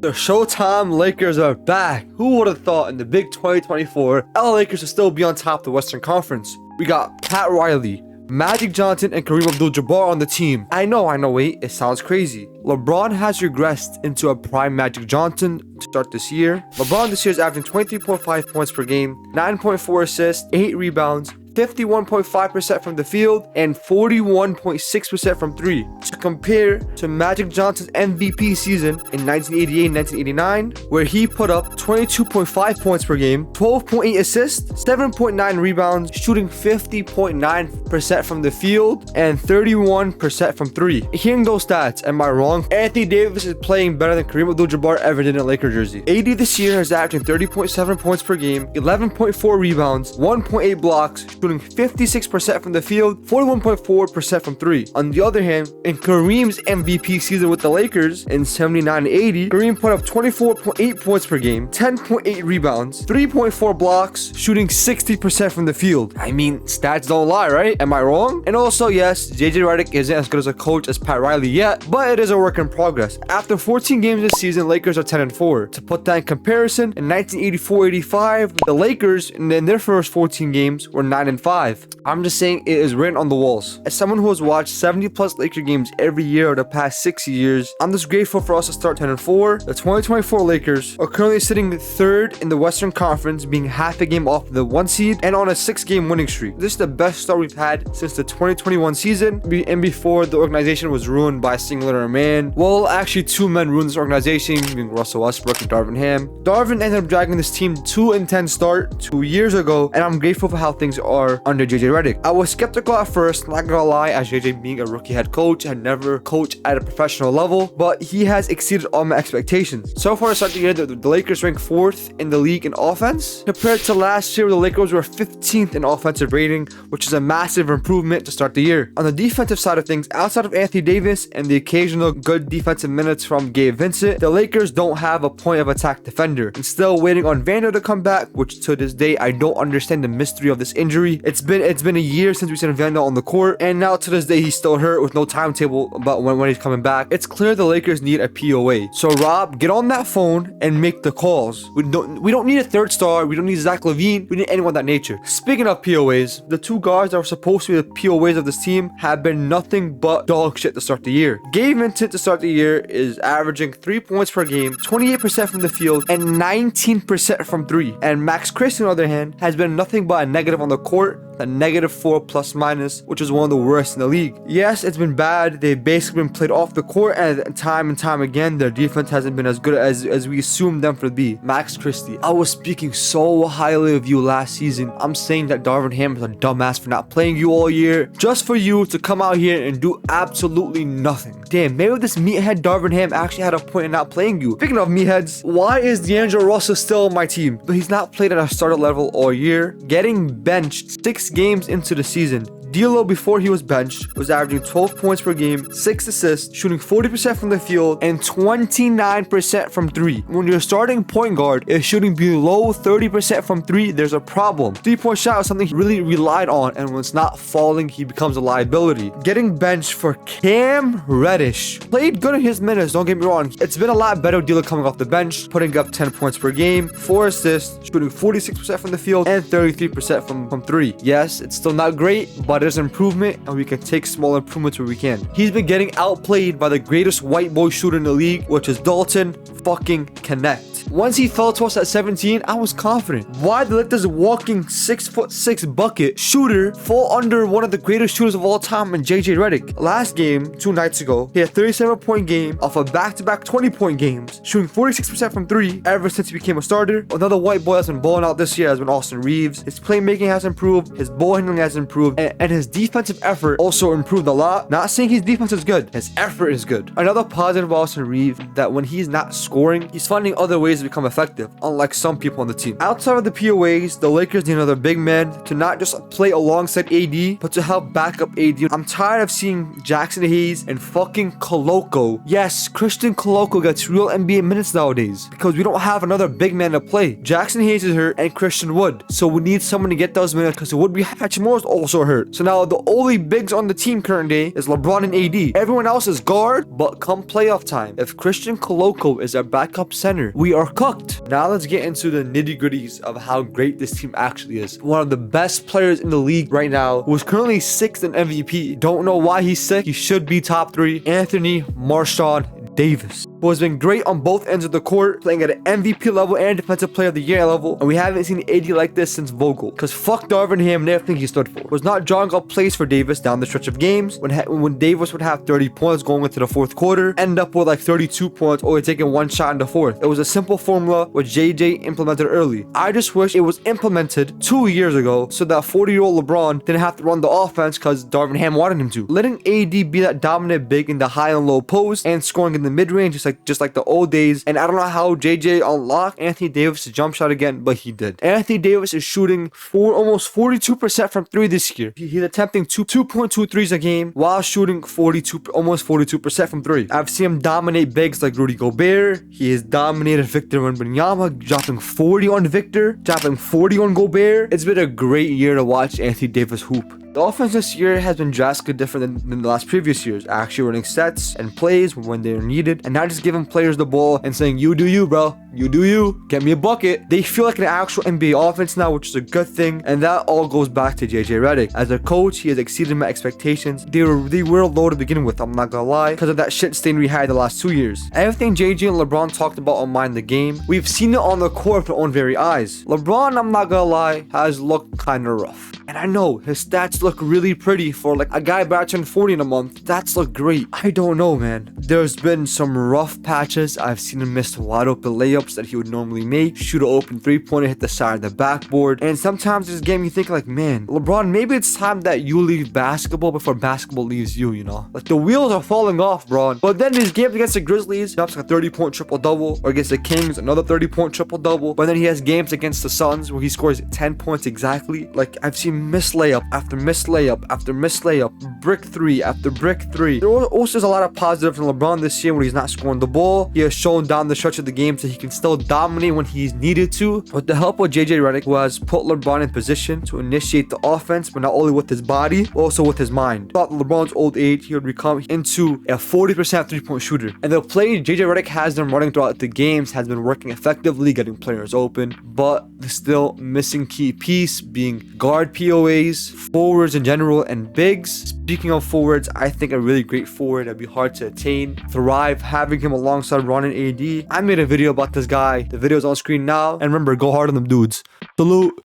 The Showtime Lakers are back. Who would have thought in the big 2024, LA Lakers will still be on top of the Western Conference? We got Pat Riley, Magic Johnson, and Kareem Abdul-Jabbar on the team. I know, wait, it sounds crazy. LeBron has regressed into a prime Magic Johnson to start this year. LeBron this year is averaging 23.5 points per game, 9.4 assists, 8 rebounds, 51.5% from the field, and 41.6% from 3. To compare to Magic Johnson's MVP season in 1988-1989, where he put up 22.5 points per game, 12.8 assists, 7.9 rebounds, shooting 50.9% from the field, and 31% from 3. Hearing those stats, am I wrong? Anthony Davis is playing better than Kareem Abdul-Jabbar ever did in a Laker jersey. AD this year is averaging 30.7 points per game, 11.4 rebounds, 1.8 blocks, shooting 56% from the field, 41.4% from 3. On the other hand, in Kareem's MVP season with the Lakers in 79-80, Kareem put up 24.8 points per game, 10.8 rebounds, 3.4 blocks, shooting 60% from the field. I mean, stats don't lie, right? Am I wrong? And also, yes, JJ Redick isn't as good as a coach as Pat Riley yet, but it is a work in progress. After 14 games this season, Lakers are 10-4. To put that in comparison, in 1984-85, the Lakers in their first 14 games were 9-5. I'm just saying it is written on the walls. As someone who has watched 70+ Laker games every year over the past 6 years, I'm just grateful for us to start 10-4. The 2024 Lakers are currently sitting 3rd in the Western Conference, being half a game off the 1 seed and on a 6-game winning streak. This is the best start we've had since the 2021 season and before the organization was ruined by a singular man. Well, actually 2 men ruined this organization, being Russell Westbrook and Darvin Ham. Darvin ended up dragging this team 2-10 start 2 years ago, and I'm grateful for how things are under JJ Redick. I was skeptical at first, not gonna lie, as JJ being a rookie head coach had never coached at a professional level, but he has exceeded all my expectations. So far to start the year, the Lakers ranked 4th in the league in offense. Compared to last year, the Lakers were 15th in offensive rating, which is a massive improvement to start the year. On the defensive side of things, outside of Anthony Davis and the occasional good defensive minutes from Gabe Vincent, the Lakers don't have a point of attack defender, and still waiting on Vander to come back, which to this day I don't understand the mystery of this injury. It's been a year since we seen Vander on the court, and now to this day he's still hurt with no timetable about when he's coming back. It's clear the Lakers need a POA. So Rob, get on that phone and make the calls. We don't need a 3rd star. We don't need Zach LaVine. We need anyone of that nature. Speaking of POAs, the 2 guards that were supposed to be the POAs of this team have been nothing but dog shit to start the year. Gabe Vincent to start the year is averaging 3 points per game, 28% from the field, and 19% from 3. And Max Christie, on the other hand, has been nothing but a negative on the court, a -4 ±, which is one of the worst in the league. Yes, it's been bad. They've basically been played off the court, and time again, their defense hasn't been as good as we assumed them to be. Max Christie, I was speaking so highly of you last season. I'm saying that Darvin Ham is a dumbass for not playing you all year, just for you to come out here and do absolutely nothing. Damn, maybe this meathead Darvin Ham actually had a point in not playing you. Speaking of meatheads, why is D'Angelo Russell still on my team? But he's not played at a starter level all year, getting benched 6 games into the season. D'Lo, before he was benched, was averaging 12 points per game, 6 assists, shooting 40% from the field, and 29% from 3. When your starting point guard is shooting below 30% from 3, there's a problem. 3-point shot is something he really relied on, and when it's not falling, he becomes a liability. Getting benched for Cam Reddish. Played good in his minutes, don't get me wrong. It's been a lot better with D'Lo coming off the bench, putting up 10 points per game, 4 assists, shooting 46% from the field, and 33% from 3. Yes, it's still not great, but there's improvement, and we can take small improvements where we can. He's been getting outplayed by the greatest white boy shooter in the league, which is Dalton fucking Connect. Once he fell to us at 17, I was confident. Why did let this walking 6'6" bucket shooter fall under one of the greatest shooters of all time in JJ Redick? Last game, 2 nights ago, he had a 37-point game off of back-to-back 20-point games, shooting 46% from 3 ever since he became a starter. Another white boy that's been balling out this year has been Austin Reeves. His playmaking has improved, his ball handling has improved, and his defensive effort also improved a lot. Not saying his defense is good, his effort is good. Another positive about Austin Reeves that when he's not scoring, he's finding other ways POAs to become effective, unlike some people on the team. Outside of the POAs, the Lakers need another big man to not just play alongside AD, but to help back up AD. I'm tired of seeing Jackson Hayes and fucking Koloko. Yes, Christian Koloko gets real NBA minutes nowadays because we don't have another big man to play. Jackson Hayes is hurt and Christian Wood, so we need someone to get those minutes because Woodby Hachimura is also hurt. So now the only bigs on the team current day is LeBron and AD. Everyone else is guard, but come playoff time, if Christian Koloko is our backup center, we are cooked. Now let's get into the nitty-gritties of how great this team actually is. One of the best players in the league right now, who is currently 6th in MVP. Don't know why he's sick. He should be top 3. Anthony Marshawn Davis, who has been great on both ends of the court, playing at an MVP level and Defensive Player of the Year level, and we haven't seen AD like this since Vogel, because fuck Darvin Ham and everything he stood for. Was not drawing up plays for Davis down the stretch of games, when Davis would have 30 points going into the fourth quarter, end up with like 32 points, only taking one shot in the fourth. It was a simple formula which JJ implemented early. I just wish it was implemented 2 years ago, so that 40-year-old LeBron didn't have to run the offense because Darvin Ham wanted him to. Letting AD be that dominant big in the high and low post and scoring in the mid-range just like the old days. And I don't know how JJ unlocked Anthony Davis' jump shot again, but he did. Anthony Davis is shooting almost 42% from 3 this year. He's attempting 2.2 threes a game while shooting almost 42% from 3. I've seen him dominate bigs like Rudy Gobert. He has dominated Victor Wembanyama, dropping 40 on Victor, dropping 40 on Gobert. It's been a great year to watch Anthony Davis hoop. The offense this year has been drastically different than the last previous years, actually running sets and plays when they're needed, and not just giving players the ball and saying, you do you, bro. You do you. Get me a bucket. They feel like an actual NBA offense now, which is a good thing, and that all goes back to JJ Redick. As a coach, he has exceeded my expectations. They were low to begin with, I'm not gonna lie, because of that shit stain we had the last 2 years. Everything JJ and LeBron talked about on Mind the Game, we've seen it on the court with our own very eyes. LeBron, I'm not gonna lie, has looked kinda rough. And I know his stats look really pretty for like a guy about to turn 40 in a month. Stats look great. I don't know, man. There's been some rough patches. I've seen him miss wide open layups that he would normally make, shoot an open 3-pointer, hit the side of the backboard. And sometimes this game you think like, man, LeBron, maybe it's time that you leave basketball before basketball leaves you, you know? Like the wheels are falling off, bro. But then his games against the Grizzlies, he drops like a 30-point triple-double, or against the Kings, another 30-point triple-double. But then he has games against the Suns where he scores 10 points exactly. Like I've seen missed layup after missed layup after missed layup, brick 3 after brick 3. There also is a lot of positives from LeBron this year when he's not scoring the ball. He has shown down the stretch of the game that he can still dominate when he's needed to. With the help of JJ Redick, who has put LeBron in position to initiate the offense, but not only with his body, but also with his mind. Throughout LeBron's old age, he would become into a 40% 3-point shooter. And the play JJ Redick has them running throughout the games has been working effectively, getting players open, but the still missing key piece being guard POAs, forwards in general, and bigs. Speaking of forwards, I think a really great forward that'd be hard to attain, thrive, having him alongside Ron and AD. I made a video about this guy. The video's on screen now, and remember, go hard on them dudes. Salute.